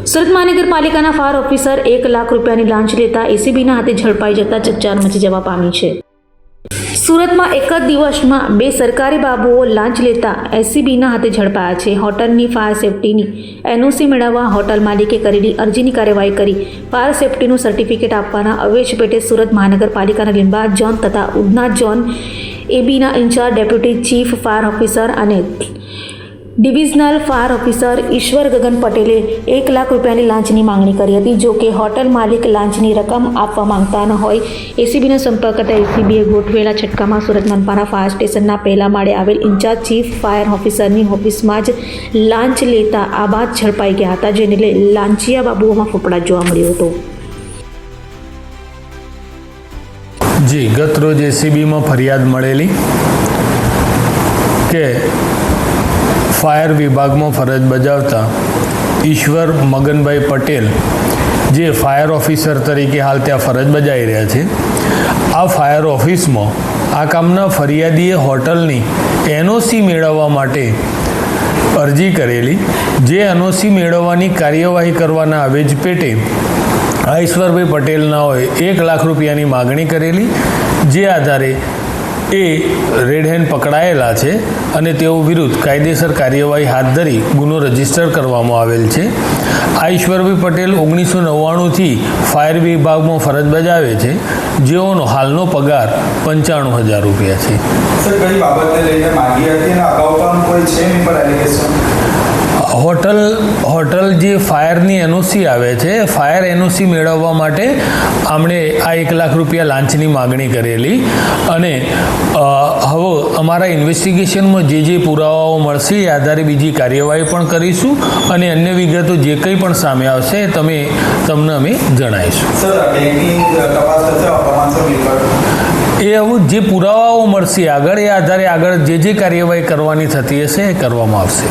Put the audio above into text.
સુરત મહાનગરપાલિકાના fire officer 1 lakh રૂપિયાની લાંચ લેતા એસીબીના હાથે ઝડપાઈ જતા ચકચાર મચી જવા પામી છે. સુરતમાં એક જ દિવસમાં 2 સરકારી બાબુઓ લાંચ લેતા એસીબીના હાથે ઝડપાયા છે. હોટલની ફાયર સેફટીની એનઓસી મેળવવા હોટલ માલિકે કરેલી અરજીની કાર્યવાહી કરી ફાયર સેફટીનું સર્ટિફિકેટ આપવાના અવેજ પેટે સુરત મહાનગરપાલિકાના લીંબાયત ઝોન તથા ઉધના ઝોન એબીના incharge deputy chief fire officer અને divisional fire officer Ishwar Gagan પટેલે 1 લાખ રૂપિયાની લાંચની માંગણી કરી હતી. જો કે હોટલ માલિક લાંચની રકમ આપવા માંગતા ન હોય એસીબીનો સંપર્ક કરતા એસીબીએ ગોઠવેલા છટકામાં સુરત મનપાના ફાયર સ્ટેશનના પહેલા માળે આવેલ ઇન્ચાર્જ ચીફ ફાયર ઓફિસરની ઓફિસમાં જ લાંચ લેતા આ બાદ ઝડપાઈ ગયા હતા, જેને લઈ લાંચિયા બાબુઓમાં ફફડાટ જોવા મળ્યો હતો. જી, ગત રોજ એસીબીમાં ફરિયાદ મળેલી કે ફાયર વિભાગમાં ફરજ બજાવતા ઈશ્વર મગનભાઈ પટેલ, જે ફાયર ઓફિસર તરીકે હાલ ત્યાં ફરજ બજાવી રહ્યા છે, આ ફાયર ઓફિસમાં આ કામના ફરિયાદીએ હોટલની એનઓસી મેળવવા માટે અરજી કરેલી, જે એનઓસી મેળવવાની કાર્યવાહી કરવાના આવેજ પેટે આ ઈશ્વરભાઈ પટેલનાઓએ 1 લાખ રૂપિયાની માગણી કરેલી, જે આધારે એ રેડ હેન્ડ પકડાયેલા છે અને તેઓ વિરુદ્ધ કાયદેસર કાર્યવાહી હાથ ધરી ગુનો રજીસ્ટર કરવામાં આવેલ છે. આ ઈશ્વરભાઈ પટેલ 1999થી ફાયર વિભાગમાં ફરજ બજાવે છે, જેઓનો હાલનો પગાર 95,000 રૂપિયા છે. સર, કઈ બાબતને લઈને માગી હતી અને અગાઉ પણ કોઈ છે એની પર એલિગેશન? હોટલ જે ફાયરની એનઓસી આવે છે, ફાયર એનઓસી મેળવવા માટે આમણે આ 1 લાખ રૂપિયા લાંચની માગણી કરેલી અને હવે અમારા ઇન્વેસ્ટિગેશનમાં જે પુરાવાઓ મળશે એ આધારે બીજી કાર્યવાહી પણ કરીશું અને અન્ય વિગતો જે કંઈ પણ સામે આવશે તમને અમે જણાવીશું. સર, બેંકની તપાસ થશે પ્રમાણસર મિલકત એ હવે જે પુરાવાઓ મળશે આગળ એ આધારે આગળ જે કાર્યવાહી કરવાની થતી હશે એ કરવામાં આવશે.